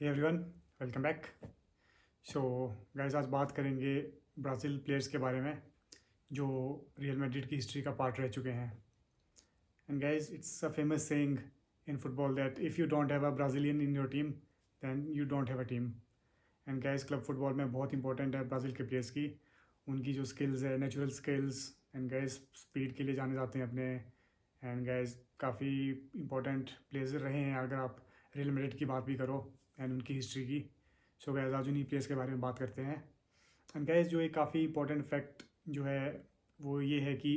हे everyone, welcome back. So guys, आज बात करेंगे ब्राज़ील प्लेयर्स के बारे में जो रियल मैड्रिड की हिस्ट्री का पार्ट रह चुके हैं। And guys, it's a famous saying in football that if you don't have a Brazilian in your team then you don't have a team. And guys, club football में बहुत important है Brazil के players की, उनकी जो skills है, natural skills. And guys, speed के लिए जाने जाते हैं अपने। एंड गाइस, काफ़ी इंपॉर्टेंट प्लेयर्स रहे हैं अगर आप रियल मैड्रिड की बात भी करो एंड उनकी हिस्ट्री की। सो गाइस, आज उन्हीं प्लेयर्स के बारे में बात करते हैं। एंड गाइस, जो एक काफ़ी इंपॉर्टेंट फैक्ट जो है वो ये है कि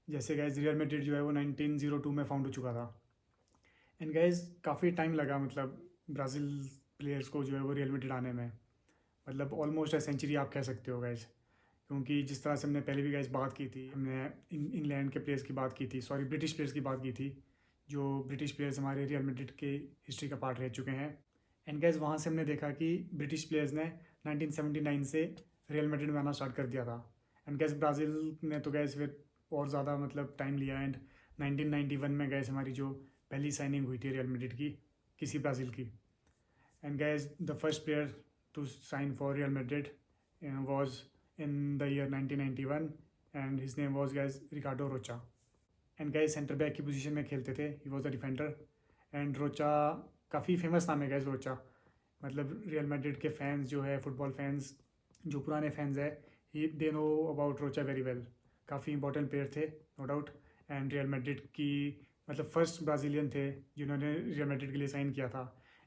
जैसे गाइस रियल मैड्रिड जो है वो 1902 में फाउंड हो चुका था। एंड गाइस, काफ़ी टाइम लगा मतलब ब्राज़ील प्लेयर्स को जो है वो रियल मैड्रिड आने में, मतलब ऑलमोस्ट अ सेंचुरी आप कह सकते हो गाइस। क्योंकि जिस तरह से हमने पहले भी गाइस बात की थी, हमने इंग्लैंड के प्लेयर्स की बात की थी, सॉरी ब्रिटिश प्लेयर्स की बात की थी, जो ब्रिटिश प्लेयर्स हमारे रियल मैड्रिड के हिस्ट्री का पार्ट रह चुके हैं। एंड गाइस, वहाँ से हमने देखा कि ब्रिटिश प्लेयर्स ने 1979 से रियल मैड्रिड में आना स्टार्ट कर दिया था। एंड गाइस, ब्राज़ील ने तो गाइस फिर और ज़्यादा मतलब टाइम लिया। एंड 1991 में गाइस हमारी जो पहली साइनिंग हुई थी रियल मैड्रिड की किसी ब्राज़ील की। And guys, the first player to sign for Real Madrid was in the year 1991 and his name was guys Ricardo Rocha। And guys, centre back की पोजीशन में खेलते थे, he was a defender. And Rochak काफ़ी famous नाम है guys Rochak, मतलब real Madrid के fans जो है, फुटबॉल फैंस जो पुराने फैंस है, ही they know about Rocha very well. काफ़ी इंपॉर्टेंट प्लेयर थे no doubt. And Real Madrid की मतलब फर्स्ट ब्राज़ीलियन थे जिन्होंने रियल मैड्रिड के लिए साइन किया था।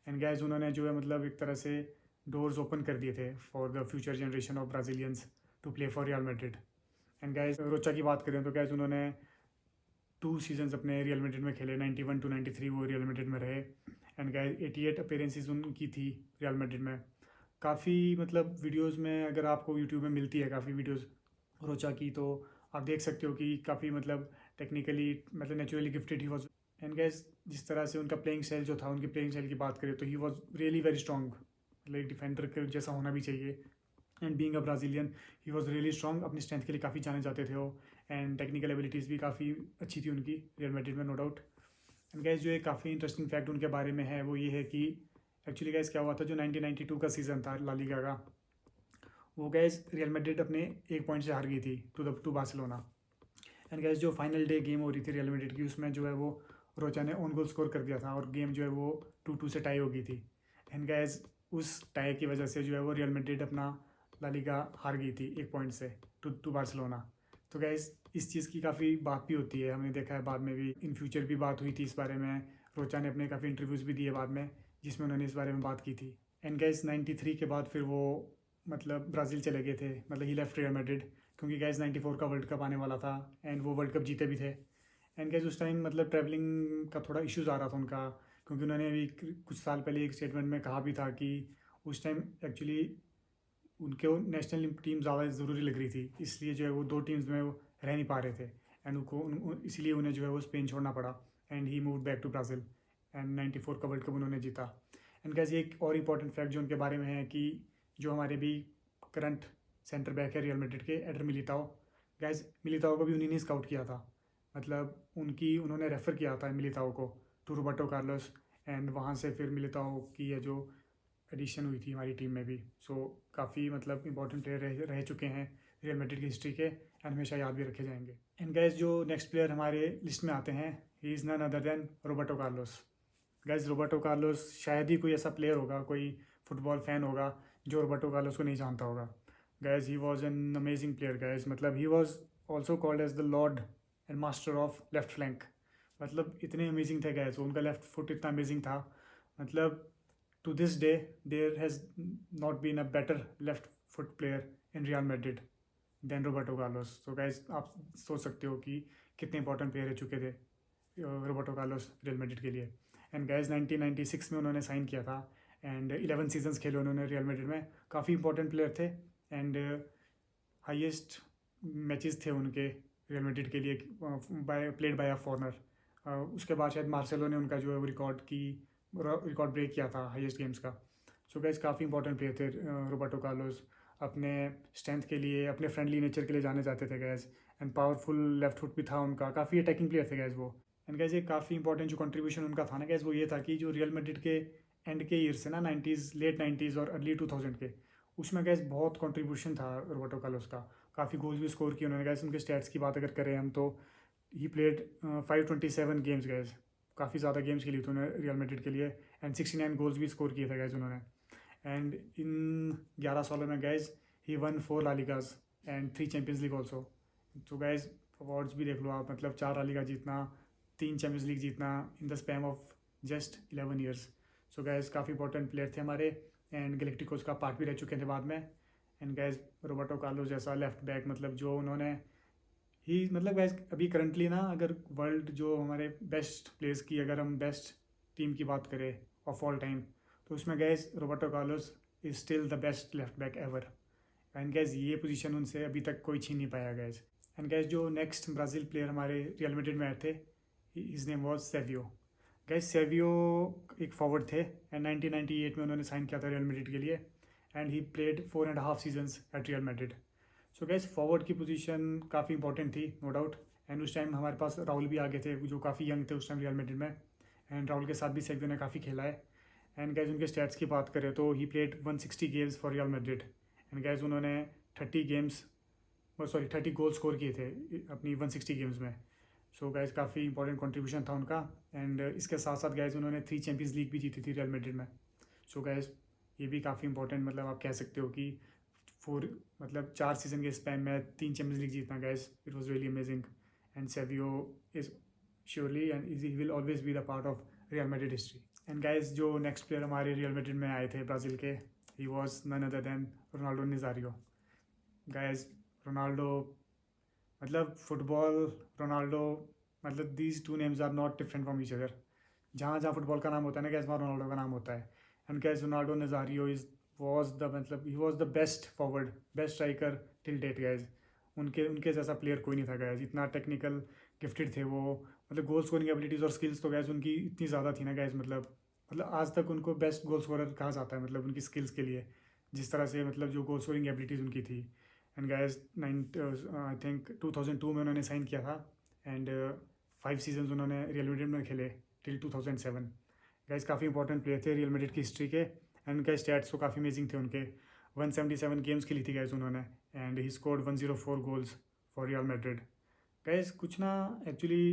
एंड गाइस, उन्होंने जो है मतलब एक तरह से डोर्स ओपन कर दिए थे for the future generation of Brazilians to play for Real Madrid. And guys, Rocha की बात करें तो गाइस उन्होंने 2 सीजन्स अपने रियल मैड्रिड में खेले, 91 टू 93 वो रियल मैड्रिड में रहे। एंड गाइस, 88 अपीयरेंसेस उनकी थी रियल मैड्रिड में। काफ़ी मतलब वीडियोस में अगर आपको यूट्यूब में मिलती है काफ़ी वीडियोस रोचा की, तो आप देख सकते हो कि काफ़ी मतलब टेक्निकली मतलब naturally gifted he was. And guys, जिस तरह से उनका प्लेइंग स्टाइल जो था, उनकी प्लेइंग स्टाइल की बात करें तो he was really very strong, मतलब एक डिफेंडर के जैसा होना भी चाहिए। And being a Brazilian he was really strong, अपनी स्ट्रेंथ के लिए काफ़ी जाने जाते थे वो। एंड टेक्निकल एबिलिटीज़ भी काफ़ी अच्छी थी उनकी रियल मैड्रिड में नो डाउट। एंड गाइस, जो एक काफ़ी इंटरेस्टिंग फैक्ट उनके बारे में है वो ये है कि एक्चुअली गाइस क्या हुआ था, जो 1992 का सीज़न था ला लीगा का, वो गाइस रियल मैड्रिड अपने एक पॉइंट से हार गई थी टू बार्सिलोना। एंड गाइस, जो फाइनल डे गेम हो रही थी रियल मैड्रिड की, उसमें जो है वो रोचा ने ऑन गोल स्कोर कर दिया था और गेम जो है वो 2-2 से टाई हो गई थी। एंड गाइस, उस टाई की वजह से जो है वो रियल मैड्रिड अपना ला लीगा हार गई थी एक पॉइंट से टू बार्सिलोना। तो गाइस, इस चीज़ की काफ़ी बात भी होती है, हमने देखा है बाद में भी, इन फ्यूचर भी बात हुई थी इस बारे में। रोचा ने अपने काफ़ी इंटरव्यूज़ भी दिए बाद में जिसमें उन्होंने इस बारे में बात की थी। एंड गाइस, 93 के बाद फिर वो मतलब ब्राज़ील चले गए थे, मतलब ही लेफ्ट रियल मैड्रिड, क्योंकि गाइस 94 का वर्ल्ड कप आने वाला था एंड वो वर्ल्ड कप जीते भी थे। एंड गाइस, उस टाइम मतलब ट्रैवलिंग का थोड़ा इश्यूज़ आ रहा था उनका, क्योंकि उन्होंने अभी कुछ साल पहले एक स्टेटमेंट में कहा भी था कि उस टाइम एक्चुअली उनको नेशनल टीम ज़्यादा ज़रूरी लग रही थी, इसलिए जो है वो 2 टीम्स में वो रह नहीं पा रहे थे। एंड उनको इसीलिए उन्हें जो है वो स्पेन छोड़ना पड़ा। And he move back to Brazil and 94 का वर्ल्ड कप उन्होंने जीता। एंड गाइस, एक और इम्पॉर्टेंट फैक्ट जो उनके बारे में है कि जो हमारे भी करंट सेंटर बैक है रियल मैड्रिड के, एडर मिलिताओ, गाइस मिलिताओ को भी उन्हीं ने स्काउट किया था, मतलब उन्होंने रेफ़र किया था मिलिताओ को टू रोबर्टो कार्लोस। एंड वहाँ से फिर मिलिताओ की है जो एडिशन हुई थी हमारी टीम में भी। सो काफ़ी मतलब इंपॉर्टेंट प्लेयर रह चुके हैं रियल मैड्रिड की हिस्ट्री के, एंड हमेशा याद भी रखे जाएंगे। एंड गाइस, जो नेक्स्ट प्लेयर हमारे लिस्ट में आते हैं, he is none other than Roberto Carlos. Guys, Roberto Carlos शायद ही कोई ऐसा प्लेयर होगा, कोई फुटबॉल फैन होगा जो रोबर्टो कार्लोस को नहीं जानता होगा। Guys, he was an amazing player guys, मतलब he was also called as the lord and master of left flank. मतलब इतने अमेजिंग थे गाइस, उनका लेफ्ट फुट इतना अमेजिंग था, मतलब to this day there has not been a better left foot player in Real Madrid than Roberto Carlos। तो guys, आप सोच सकते हो कि कितने इंपॉर्टेंट प्लेयर रह चुके थे रोबर्टो कार्लोस रियल मैड्रिड के लिए। एंड गाइस, 1996 में उन्होंने साइन किया था एंड 11 सीजन्स खेले उन्होंने रियल मैड्रिड में, काफ़ी इंपॉर्टेंट प्लेयर थे। एंड हाईएस्ट मैचेस थे उनके रियल मैड्रिड के लिए प्लेड बाय अ फॉरनर। उसके बाद शायद मार्सेलो ने उनका जो है वो रिकॉर्ड ब्रेक किया था हाईएस्ट गेम्स का। सो गाइस, काफ़ी इंपॉर्टेंट प्लेयर थे रोबर्टो कार्लोस, अपने स्ट्रेंथ के लिए, अपने फ्रेंडली नेचर के लिए जाने जाते थे gas. And powerful left foot भी था उनका, काफ़ी अटैकिंग प्लेयर थे गैस वो। एंड गैस, एक काफ़ी इंपॉर्टेंट जो कंट्रीब्यूशन उनका था ना गैस, वो ये था कि जो रियल मैड्रिड के एंड के ईयर से ना 90s, लेट 90s और अर्ली 2000 के, उसमें गैस बहुत कंट्रीब्यूशन था रोबर्टो कार्लोस का। काफ़ी गोल्स भी स्कोर किए उन्होंने गैस। उनके स्टैट्स की बात अगर करें हम तो ही प्लेड 527 गेम्स गैस, काफ़ी ज़्यादा गेम्स खेली थी उन्होंने रियल मैड्रिड के लिए, एंड 69 गोल्स भी स्कोर किए थे गैस उन्होंने। एंड इन 11 सालों में guys he won 4 La Ligas and 3 Champions League also. तो गैस अवार्ड्स भी देख लो आप, मतलब 4 ला लीगा जीतना, 3 चैम्पियंस लीग जीतना in the span of just 11 years. So gas काफ़ी इंपॉर्टेंट प्लेयर थे हमारे, एंड गैलेक्टिकोस का पार्ट भी रह चुके थे बाद में। एंड गैस रोबर्टो कार्लोस जैसा लेफ्ट बैक, मतलब जो उन्होंने ही, मतलब गैस अभी करंटली ना अगर वर्ल्ड जो हमारे बेस्ट प्लेयर्स की अगर हम बेस्ट टीम की बात करें ऑफ ऑल टाइम, तो उसमें gas Roberto Carlos is still the best left back ever. And guys ये पोजीशन उनसे अभी तक कोई छीन नहीं पाया गैस। एंड गैस जो नेक्स्ट ब्राज़ील प्लेयर हमारे रियल मैड्रिड में आए थे, his name was Savio. Gas Savio एक फॉरवर्ड थे, एंड 1998 में उन्होंने साइन किया था रियल मैड्रिड के लिए, and he played 4.5 seasons at Real Madrid. So guys forward की पोजीशन काफ़ी इंपॉर्टेंट थी, नो डाउट। एंड उस टाइम हमारे पास राहुल भी आगे थे जो काफ़ी यंग थे उस टाइम रियल मैड्रिड में, एंड राहुल के साथ भी सेवियो ने काफ़ी खेला है। एंड गैस उनके स्टैट्स की बात करें तो he played 160 games for Real Madrid, and guys उन्होंने 30 गोल स्कोर किए थे अपनी 160 गेम्स में। सो गैस काफ़ी इंपॉर्टेंट कंट्रीब्यूशन था उनका। एंड इसके साथ साथ गैस उन्होंने 3 चैम्पियंस लीग भी जीती थी रियल मैड्रिड में। सो गैस ये भी काफ़ी इंपॉर्टेंट, मतलब आप कह सकते हो कि 4 सीज़न के स्पैन में 3 चैम्पियंस लीग जीतना guys, it was really amazing. And Savio is surely and he will always be the part of Real Madrid history. And guys जो नेक्स्ट प्लेयर हमारे रियल मैड्रिड में आए थे ब्राज़ील के, he was none other than Ronaldo Nazario. Guys Ronaldo, मतलब football, Ronaldo, मतलब these 2 names are not different from each other. जहाँ जहाँ फुटबॉल का नाम होता है ना गैस, वहाँ रोनाल्डो का नाम होता है। And guys Ronaldo Nazario he was the best forward, best striker till date guys. उनके जैसा प्लेयर कोई नहीं था गैस, इतना टेक्निकल गिफ्टेड थे वो। मतलब गोल स्कोरिंग एबिलिटीज़ और स्किल्स तो गैस उनकी इतनी ज़्यादा थी ना गैस, मतलब आज तक उनको बेस्ट गोल स्कोरर कहा जाता है, मतलब उनकी स्किल्स के लिए, जिस तरह से मतलब जो गोल स्कोरिंग एबिलिटीज़ उनकी थी। एंड गैस आई थिंक 2002 में उन्होंने साइन किया था, एंड 5 सीजन उन्होंने रियल मैड्रिड में खेले टिल 2007। गैस काफ़ी इंपॉर्टेंट प्लेयर थे रियल मैड्रिड की हिस्ट्री के, एंड उनके स्टैट्स तो काफ़ी अमेजिंग थे उनके। 177 गेम्स खेली थी गैस उन्होंने, and he scored 104 goals for Real Madrid. Gas कुछ ना एक्चुअली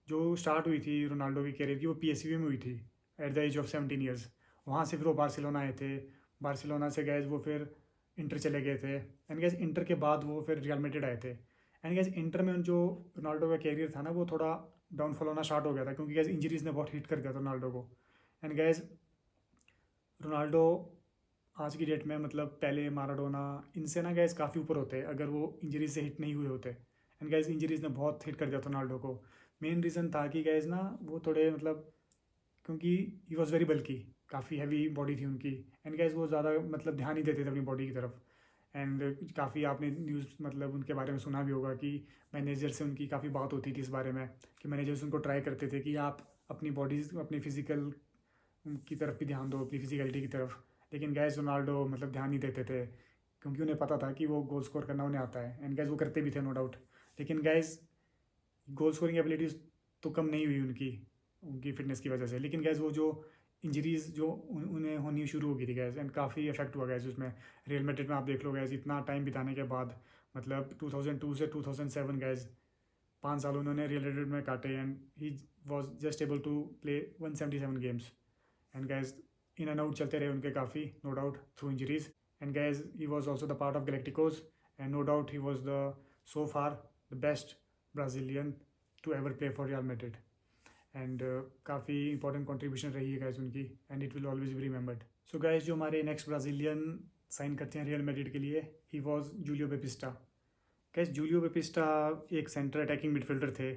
जो स्टार्ट हुई थी रोनाल्डो की कैरियर की, वो PSV में हुई थी at the age of 17 years. वहाँ से फिर वो बार्सिलोना आए थे, बार्सिलोना से गैस वो फिर इंटर चले गए थे, एंड गैस इंटर के बाद वो फिर रियल मैड्रिड आए थे। एंड गैस इंटर में जो रोनाल्डो का कैरियर था ना, वो थोड़ा डाउनफॉल होना स्टार्ट हो गया था, क्योंकि गैस इंजरीज़ ने बहुत हिट कर दिया था रोनाल्डो को। एंड गैस रोनाल्डो आज की डेट में, मतलब पहले माराडोना, इनसे ना गैस काफ़ी ऊपर होते अगर वो इंजरीज से हिट नहीं हुए होते। एंड गैस इंजरीज़ ने बहुत हिट कर दिया था रोनाल्डो को। मेन रीज़न था कि गैस ना वो थोड़े, मतलब क्योंकि ही वॉज़ वेरी बल्की, काफ़ी हैवी बॉडी थी उनकी, एंड गैस वो ज़्यादा मतलब ध्यान नहीं देते थे अपनी बॉडी की तरफ। एंड काफ़ी आपने न्यूज़ मतलब उनके बारे में सुना भी होगा कि मैनेजर से उनकी काफ़ी बात होती थी इस बारे में, कि मैनेजर्स उनको ट्राई करते थे कि आप अपनी बॉडी, अपनी फिजिकल की तरफ भी ध्यान दो, अपनी फिजिकलिटी की तरफ। लेकिन गैस रोनाल्डो मतलब ध्यान नहीं देते थे, क्योंकि उन्हें पता था कि वो गोल स्कोर करना उन्हें आता है, एंड गैस वो करते भी थे नो डाउट। लेकिन गैस गोल स्कोरिंग एबिलिटीज़ तो कम नहीं हुई उनकी फिटनेस की वजह से, लेकिन गैस वो जो इंजरीज़ जो उन्हें होनी शुरू हो गई थी गैस, एंड काफ़ी इफेक्ट हुआ गैस उसमें। रियल मैड्रिड में आप देख लो गैस, इतना टाइम बिताने के बाद, मतलब 2002 से 2007 गैस 5 साल उन्होंने रियल मैड्रिड में काटे, and he was just able to play 177 games. And guys in and out चलते रहे उनके काफ़ी, no doubt, through injuries. And guys he was also the part of Galacticos, and no doubt he was the so far the best Brazilian to ever play for Real Madrid. And काफ़ी important contribution रही है guys उनकी, and it will always be remembered. So guys जो हमारे next Brazilian sign करते हैं Real Madrid के लिए, he was Julio Baptista. Guys Julio Baptista एक सेंटर अटैकिंग मिडफील्डर थे,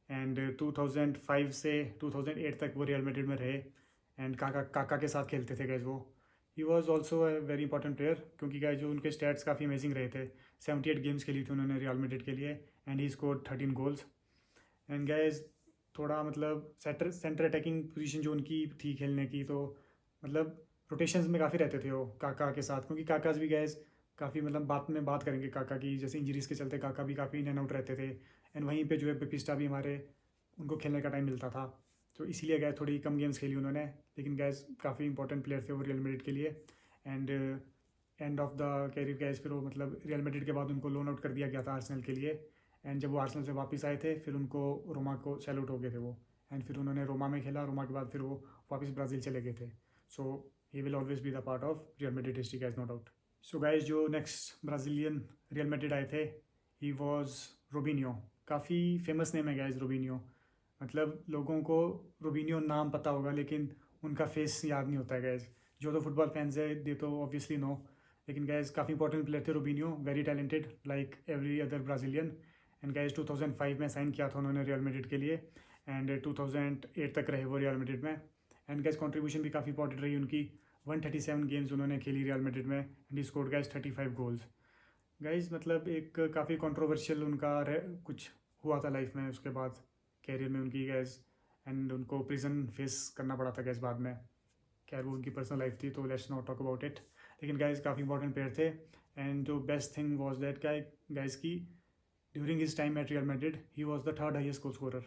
एंड 2005 से 2008 तक वो रियल मैड्रिड में रहे, एंड काका के साथ खेलते थे गैस वो। ही was also a very important player, क्योंकि गैस जो उनके स्टैट्स काफ़ी अमेजिंग रहे थे। 78 गेम्स खेली थी उन्होंने रियल मैड्रिड के लिए, and he scored 13 goals. And gas थोड़ा मतलब सेंटर अटैकिंग पोजीशन जो उनकी थी खेलने की, तो मतलब रोटेशंस में काफ़ी रहते थे वो काका के साथ, क्योंकि काकाज भी गैस काफ़ी, मतलब बात करेंगे काका की, जैसे इंजरीज़ के चलते काका भी काफ़ी इन एंड आउट रहते थे। एंड वहीं पे जो है बेपिस्टा भी हमारे, उनको खेलने का टाइम मिलता था। तो इसीलिए गैस थोड़ी कम गेम्स खेली उन्होंने, लेकिन गैस काफ़ी इंपॉर्टेंट प्लेयर थे वो रियल मैड्रिड के लिए। And end of the career guys फिर वो मतलब रियल मैड्रिड के बाद उनको लोन आउट कर दिया गया था आर्सेनल के लिए। एंड जब वो आर्सेनल से वापस आए थे फिर उनको रोमा को सेल आउट हो गए थे वो। एंड फिर उन्होंने रोमा में खेला, रोमा के बाद फिर वो वापस ब्राज़ील चले गए थे। So he will always be the part of Real Madrid history guys, no doubt. So guys जो नेक्स्ट ब्राज़ीलियन रियल मैड्रिड आए थे ही वॉज रोबिनियो। काफ़ी फेमस नेम है गाइस रोबिनियो। मतलब लोगों को रोबिनियो नाम पता होगा लेकिन उनका फेस याद नहीं होता है गाइस। जो तो फुटबॉल फैंस है दे तो ऑब्वियसली नो, लेकिन गाइस काफ़ी इंपॉर्टेंट प्लेयर थे Robinho, very talented like every other Brazilian. And guys 2005 में साइन किया था उन्होंने रियल मैड्रिड के लिए एंड 2008 तक रहे वो रियल मैड्रिड में। एंड गाइस कंट्रीब्यूशन भी काफ़ी इंपॉर्टेंट रही उनकी। 137 गेम्स उन्होंने खेली रियल मैड्रिड में and he scored guys 35 goals. Guys मतलब एक काफ़ी कंट्रोवर्शियल उनका कुछ हुआ था लाइफ में उसके बाद कैरियर में उनकी गैस। एंड उनको प्रिजन फेस करना पड़ा था गैस बाद में। खैर वो उनकी पर्सनल लाइफ थी तो let's not talk about it. लेकिन गैस काफ़ी इंपॉर्टेंट प्लेयर थे। एंड जो best thing was that guys की during his time at Real Madrid he was the third highest goal scorer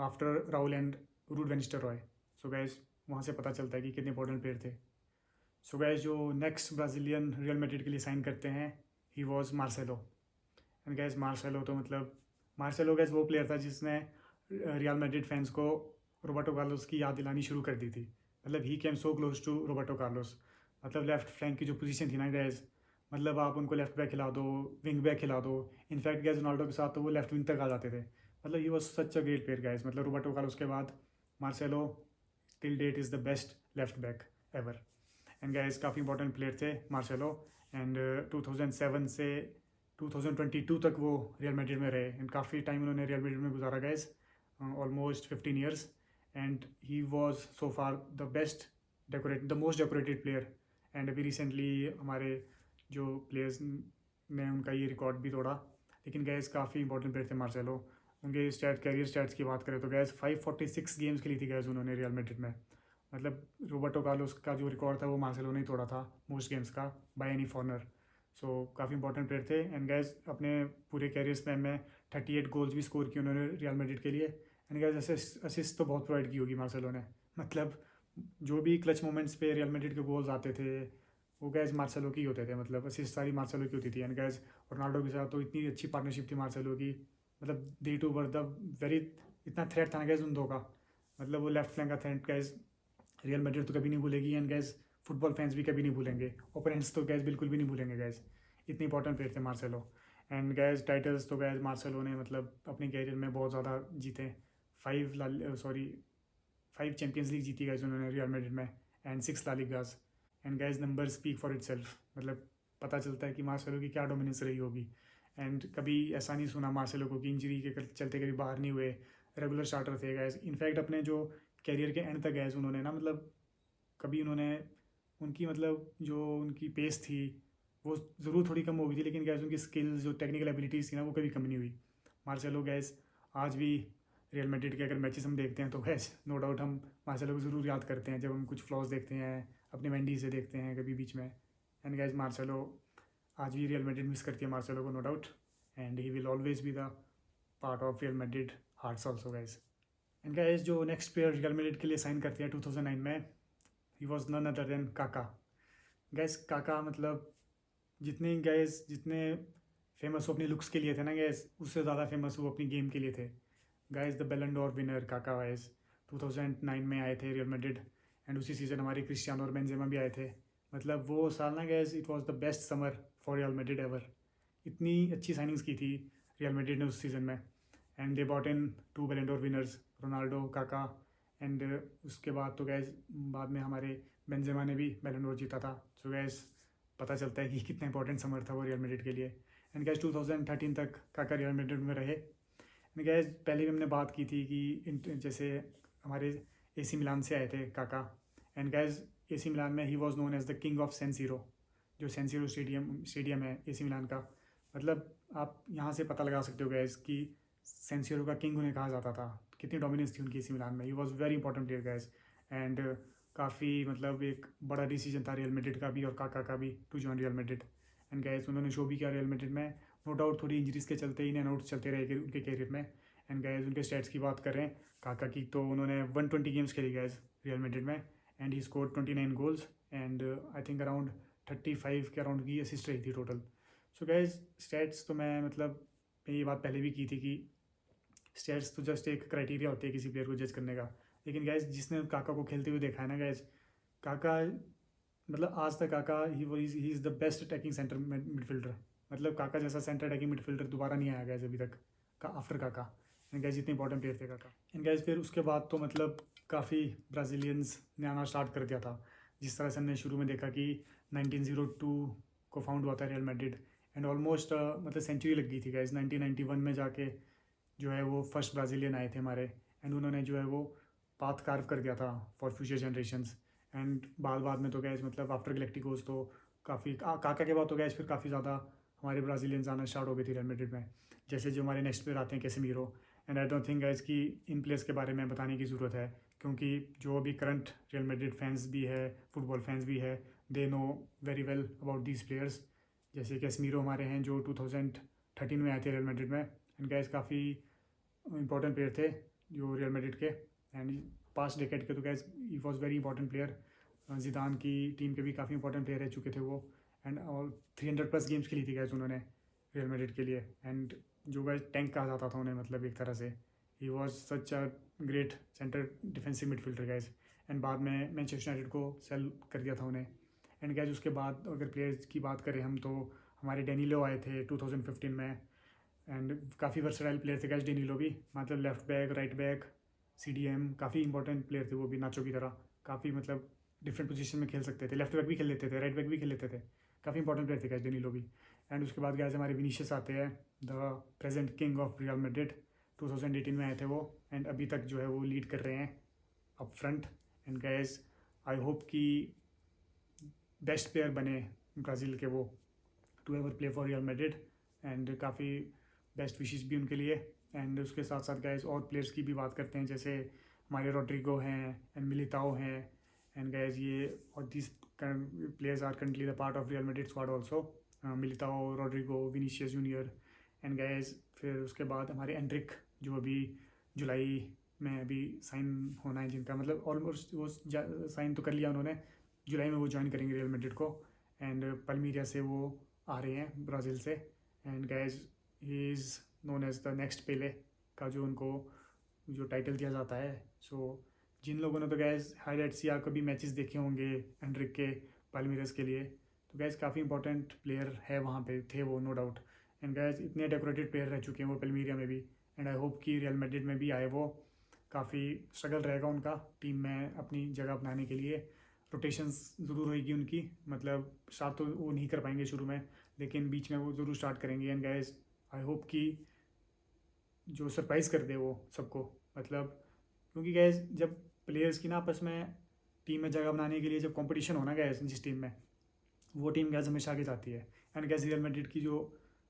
after Raul and Ruud van Nistelrooy. So guys वहाँ से पता चलता है कि कितने इंपॉर्टेंट प्लेयर थे। सो गैस जो नेक्स्ट ब्राज़ीलियन रियल मैड्रिड के लिए साइन करते हैं he was Marcelo. And guys Marcelo तो मतलब मार्सेलो गैस वो प्लेयर था जिसने रियल मैड्रिड फैंस को रोबर्टो कार्लोस की याद दिलानी शुरू कर दी थी। मतलब he came so close to Roberto Carlos. मतलब लेफ्ट फ्लैंक की जो पोजीशन थी ना गैस, मतलब आप उनको लेफ्ट बैक खिला दो, विंग बैक खिला दो, इनफैक्ट गैस रोनाल्डो के साथ तो वो लेफ्ट विंग तक आ जाते थे। मतलब he was such a great player gas. मतलब रोबर्टो कार्लोस के बाद Marcelo till that is the best left back ever. And gas काफ़ी इंपॉर्टेंट प्लेयर थे मार्सेलो। एंड 2007 से 2022 तक वो रियल मैड्रिड में रहे एंड काफ़ी टाइम उन्होंने रियल मैड्रिड में गुजारा gas, almost 15 years. And he was so far the most decorated player. And अभी रिसेंटली हमारे जो प्लेयर्स ने उनका ये रिकॉर्ड भी तोड़ा। लेकिन गैस काफ़ी इंपॉर्टेंट प्लेयर थे मार्सेलो। उनके कैरियर स्टैट्स की बात करें तो गैस 546 गेम्स खेली थी गैस उन्होंने रियल मैड्रिड में। मतलब रोबर्टो कार्लोस का जो रिकॉर्ड था वो मार्सेलो ने ही तोड़ा था मोस्ट गेम्स का बाय एनी फॉरनर। सो काफ़ी इंपॉर्टेंट प्लेयर थे। एंड गैस अपने पूरे कैरियर स्पैन में 38 गोल्स भी स्कोर किए उन्होंने रियल मैड्रिड के लिए। एंड गैस असिस्ट तो बहुत प्रोवाइड की होगी मार्सेलो ने। मतलब जो भी क्लच मोमेंट्स पे रियल मैड्रिड के गोल्स आते थे वो गैस मार्सेलो की होते थे। मतलब असिस्ट सारी मार्सेलो की होती थी। एंड गैस रोनाल्डो के साथ तो इतनी अच्छी पार्टनरशिप थी मार्सेलो की। मतलब दे टू वर द वेरी इतना थ्रेट था ना गैस उन दो का। मतलब वो लेफ्ट फ्लैंक का थ्रेट गैस रियल मैड्रिड तो कभी नहीं भूलेगी। एंड गैस फुटबॉल फैंस भी कभी नहीं भूलेंगे, ओपोनेंट्स तो गैस बिल्कुल भी नहीं भूलेंगे गैस। इतनी इंपॉर्टेंट प्लेयर थे मार्सेलो। एंड गैस टाइटल्स तो गैस मार्सेलो ने मतलब अपने कैरियर में बहुत ज़्यादा जीते। 5 चैम्पियंस लीग जीती गैस उन्होंने रियल मैड्रिड में and 6 La Ligas. And guys number speak for itself. मतलब पता चलता है कि मार्सेलो की क्या डोमिनेंस रही होगी। एंड कभी ऐसा नहीं सुना मार्सेलो को कि इंजरी के चलते कभी बाहर नहीं हुए, रेगुलर स्टार्टर थे गैस। इनफैक्ट अपने जो कैरियर के एंड तक गैस उन्होंने ना मतलब कभी उन्होंने उनकी मतलब जो उनकी पेस थी वो ज़रूर थोड़ी कम हो गई थी, लेकिन गैस उनकी स्किल्स जो टेक्निकल एबिलिटीज़ थी ना वो कभी कम नहीं हुई। मार्सेलो गैस आज भी रियल मैड्रिड के अगर मैचेस हम देखते हैं तो गैस नो डाउट हम मार्सेलो को ज़रूर याद करते हैं जब हम कुछ फ्लॉज देखते हैं अपने वेंडी से देखते हैं कभी बीच में। एंड गैस मार्सेलो आज भी रियल मैड्रिड मिस करती है मार्सेलो को, no doubt. And he will always be the part of Real Madrid hearts also guys. And guys जो नेक्स्ट प्लेयर रियल मैड्रिड के लिए साइन करते हैं 2009 में he was none other than Kaka. Guys Kaka मतलब जितने famous वो अपनी लुक्स के लिए थे ना गैस, उससे ज़्यादा फेमस वो अपनी गेम के लिए थे। गैस द बैलन डोर विनर काका गैस 2009 में आए थे रियल मैड्रिड। एंड उसी सीज़न हमारे क्रिस्टियानो और बेंजेमा भी आए थे। मतलब वो साल ना gas it was the best summer for Real Madrid ever. इतनी अच्छी साइनिंग्स की थी रियल मैड्रिड ने उस सीज़न में। एंड दे बॉट इन 2 बैलन डोर विनर्स, रोनाल्डो, काका। एंड उसके बाद तो गैस बाद में हमारे बेंजेमा ने भी बैलन डोर जीता था। सो गैस पता चलता है कि कितना इंपॉर्टेंट समर था वो रियल मैड्रिड के लिए। एंड गैस 2013 तक काका रियल मैड्रिड में रहे। एंड गैस पहले भी हमने बात की थी कि जैसे हमारे एसी मिलान से आए थे काका। एंड गैस एसी मिलान में he was known as the king of San Siro, जो सैन सीरो स्टेडियम है एसी मिलान का। मतलब आप यहाँ से पता लगा सकते हो गैस कि सैन सीरो का किंग उन्हें कहा जाता था। कितनी डोमिनेंस थी उनकी एसी मिलान में। He was very important player gas. And काफ़ी मतलब एक बड़ा डिसीजन था रियल मैड्रिड का भी और काका का भी to join Real Madrid. And guys उन्होंने शो भी किया रियल मैड्रिड में। नो डाउट थोड़ी इंजरीज के चलते इन एंड आउट्स चलते रहे उनके कैरियर में। एंड गैस उनके स्टैट्स की बात करें काका की, तो उन्होंने 120 गेम्स खेली गैस रियल मैड्रिड में, and he score 29 goals, and I think around 35 के अराउंड की असिस्ट रही थी टोटल। सो गैस स्टैट्स तो मैं मतलब ये बात पहले भी की थी कि स्टैट्स तो जस्ट एक क्राइटेरिया होती है किसी प्लेयर को जज करने का, लेकिन गैस जिसने काका को खेलते हुए देखा है ना गैस, काका मतलब आज तक काका he is the best attacking centre midfielder. मतलब काका जैसा सेंटर अटैकिंग मिडफील्डर दोबारा नहीं आया गैस अभी तक आफ्टर काका। एंड गैस इतने इंपॉर्टेंट प्लेयर थे काका। एंड गैस फिर उसके बाद तो मतलब काफ़ी ब्राज़ीलियंस ने आना स्टार्ट कर दिया था। जिस तरह से हमने शुरू में देखा कि 1902 को फाउंड हुआ था रियल मैड्रिड, एंड ऑलमोस्ट मतलब सेंचुरी लग गई थी गैस। 1991 में जाके जो है वो फर्स्ट ब्राज़ीलियन आए थे हमारे, एंड उन्होंने जो है वो पाथ कार्व कर दिया था फॉर फ्यूचर जनरेशन्स। एंड बाद में तो गैस मतलब आफ्टर गैलेक्टिकोस तो काफ़ी काका के बाद तो गैस फिर काफ़ी ज़्यादा हमारे ब्राज़ीलियंस आना स्टार्ट हो गए थे रियल मैड्रिड में। जैसे जो हमारे नेक्स्ट प्लेयर आते हैं Casemiro, and I don't think gas कि इन प्लेयर्स के बारे में बताने की ज़रूरत है, क्योंकि जो अभी करंट रियल मैड्रिड फैंस भी है, फुटबॉल फैंस भी है, they know very well about these players. जैसे कैसेमीरो हमारे हैं जो 2013 में आए थे रियल मैड्रिड में, एंड गैस काफ़ी इंपॉर्टेंट प्लेयर थे जो रियल मैड्रिड के, एंड पास्ट डेकेड के तो gas he was very important player. जिदान की टीम के भी काफ़ी इंपॉर्टेंट प्लेयर रह चुके थे वो, एंड और 300+ गेम्स खेली थी गैस उन्होंने रियल मैड्रिड के लिए, एंड जो गैस टैंक कहा जाता था उन्हें, मतलब एक तरह से he was such a great centre defensive midfielder gas. And बाद में मैनचेस्टर यूनाइटेड को सेल कर दिया था उन्हें। एंड गैस उसके बाद अगर प्लेयर्स की बात करें हम, तो हमारे डेनिलो आए थे 2015 में, एंड काफ़ी वर्सटाइल प्लेयर थे गैस डेनिलो भी, मतलब left back, right back, CDM, काफ़ी इंपॉर्टेंट प्लेयर थे वो भी नाचो की तरह। काफ़ी मतलब डिफरेंट पोजीशन में खेल सकते थे, लेफ्ट बैक भी खेल लेते थे, राइट बैक भी खेल लेते थे, काफ़ी इंपॉर्टेंट प्लेयर थे गैस डेनिलो भी। एंड उसके बाद गैस हमारे विनीशियस आते हैं, the present king of Real Madrid. 2018 में आए थे वो, एंड अभी तक जो है वो लीड कर रहे हैं up front. And guys I hope कि बेस्ट प्लेयर बने ब्राज़ील के वो, to ever play for Real Madrid, and काफ़ी बेस्ट विशेस भी उनके लिए। एंड उसके साथ साथ गैस और प्लेयर्स की भी बात करते हैं, जैसे हमारे रोड्रिगो हैं, एंड मिलिताओ हैं, एंड गैस ये और this players are currently the part of Real Madrid squad also. Militao, Rodrygo, Vinicius junior, and guys फिर उसके बाद हमारे एंड्रिक जो अभी जुलाई में अभी साइन होना है जिनका, मतलब ऑलमोस्ट वो साइन तो कर लिया उन्होंने, जुलाई में वो ज्वाइन करेंगे रियल मैड्रिड को। एंड पल्मीरिया से वो आ रहे हैं ब्राज़ील से, and guys he is known as the next Pele का जो उनको जो टाइटल दिया जाता है। सो जिन लोगों ने तो गैस हाईलाइट्स या कभी मैचेस देखे होंगे एंड्रिक के पाल्मीरस के लिए, तो गैस काफ़ी इंपॉर्टेंट प्लेयर है वहाँ पे थे वो, नो डाउट। एंड गैस इतने डेकोरेटेड प्लेयर रह चुके हैं वो पल्मीरिया में भी, एंड आई होप कि रियल मैड्रिड में भी आए वो। काफ़ी स्ट्रगल रहेगा उनका टीम में अपनी जगह बनाने के लिए, रोटेशंस ज़रूर होगी उनकी, मतलब स्टार्ट तो वो नहीं कर पाएंगे शुरू में, लेकिन बीच में वो ज़रूर स्टार्ट करेंगे। एंड गैस आई होप कि जो सरप्राइज़ कर दे वो सबको, मतलब क्योंकि गैस जब प्लेयर्स की ना आपस में टीम में जगह बनाने के लिए जब कंपटीशन होना गैस जिस टीम में, वो टीम गैस हमेशा आगे जाती है। एंड गैस रियल मैड्रिड की जो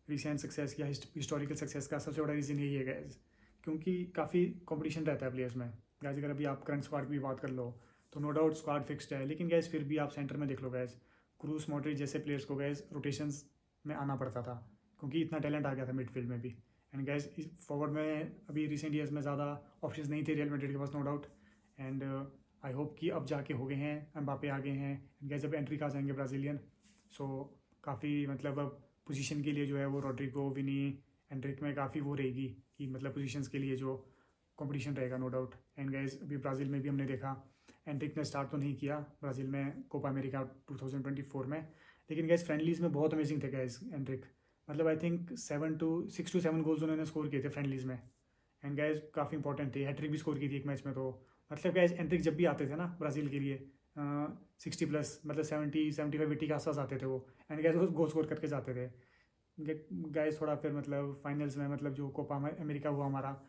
रिसेंट सक्सेस या हिस्टोरिकल सक्सेस का सबसे बड़ा रीज़न यही है गैस, क्योंकि काफ़ी कंपटीशन रहता है प्लेयर्स में गैस। अगर अभी आप करंट स्क्वाड की भी बात कर लो तो नो डाउट स्क्वाड फिक्स्ड है, लेकिन गैस फिर भी आप सेंटर में देख लो गैस, क्रूस, मॉड्रिच जैसे प्लेयर्स को गैस रोटेशंस में आना पड़ता था, क्योंकि इतना टैलेंट आ गया था मिडफील्ड में भी। एंड गैस फॉरवर्ड में अभी रिसेंट ईयर्स में ज़्यादा ऑप्शंस नहीं थे रियल मैड्रिड के पास, no doubt. And I hope कि अब जाके हो गए हैं, एम्बापे आ गए हैं, गैस जब एंट्री का जाएंगे ब्राज़ीलियन, सो काफ़ी मतलब अब पोजीशन के लिए जो है वो रोड्रिगो, विनी, एंड्रिक में काफ़ी वो रहेगी कि मतलब पोजीशंस के लिए जो कंपटीशन रहेगा, नो डाउट। एंड गैस अभी ब्राज़ील में भी हमने देखा, एंड्रिक ने स्टार्ट तो नहीं किया ब्राज़ील में कोपा अमेरिका 2024 में, लेकिन गैस फ्रेंडलीज़ में बहुत अमेजिंग थे गैस एंड्रिक। मतलब आई थिंक 6 to 7 गोल्स उन्होंने स्कोर किए थे फ्रेंडलीज़ में, एंड गैस काफ़ी इंपॉर्टेंट थे, हैट्रिक भी स्कोर की थी एक मैच में। तो मतलब गैस एंड्रिक जब भी आते थे ना ब्राज़ील के लिए 60+, मतलब 70-75-80 के आसपास आते थे वो, एंड गैस वो गोल स्कोर करके जाते थे गैस। थोड़ा फिर मतलब फाइनल्स में मतलब जो कोपा अमेरिका हुआ हमारा,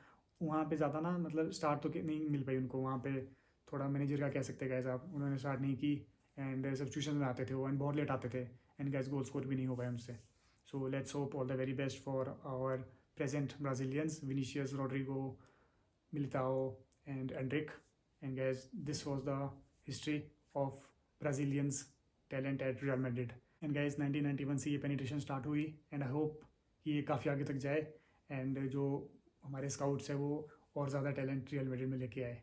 वहाँ पे ज़्यादा ना मतलब स्टार्ट तो नहीं मिल पाई उनको वहाँ पे, थोड़ा मैनेजर का कह सकते गैस आप, उन्होंने स्टार्ट नहीं की, एंड सब्स्टिट्यूशन में आते थे वो, एंड बहुत लेट आते थे, एंड गैस गोल स्कोर भी नहीं हो पाया उनसे। So let's hope all the very best for our present Brazilians, Vinicius, Rodrigo, Militao, and Endrick. And guys this was the history of Brazilians talent at Real Madrid. And guys 1991 से ये penetration start हुई, and I hope कि ये काफ़ी आगे तक जाए, and जो हमारे स्काउट्स हैं वो और ज़्यादा टैलेंट रियल मैड्रिड में लेके आए.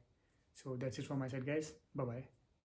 So that's it from my side guys. Bye bye.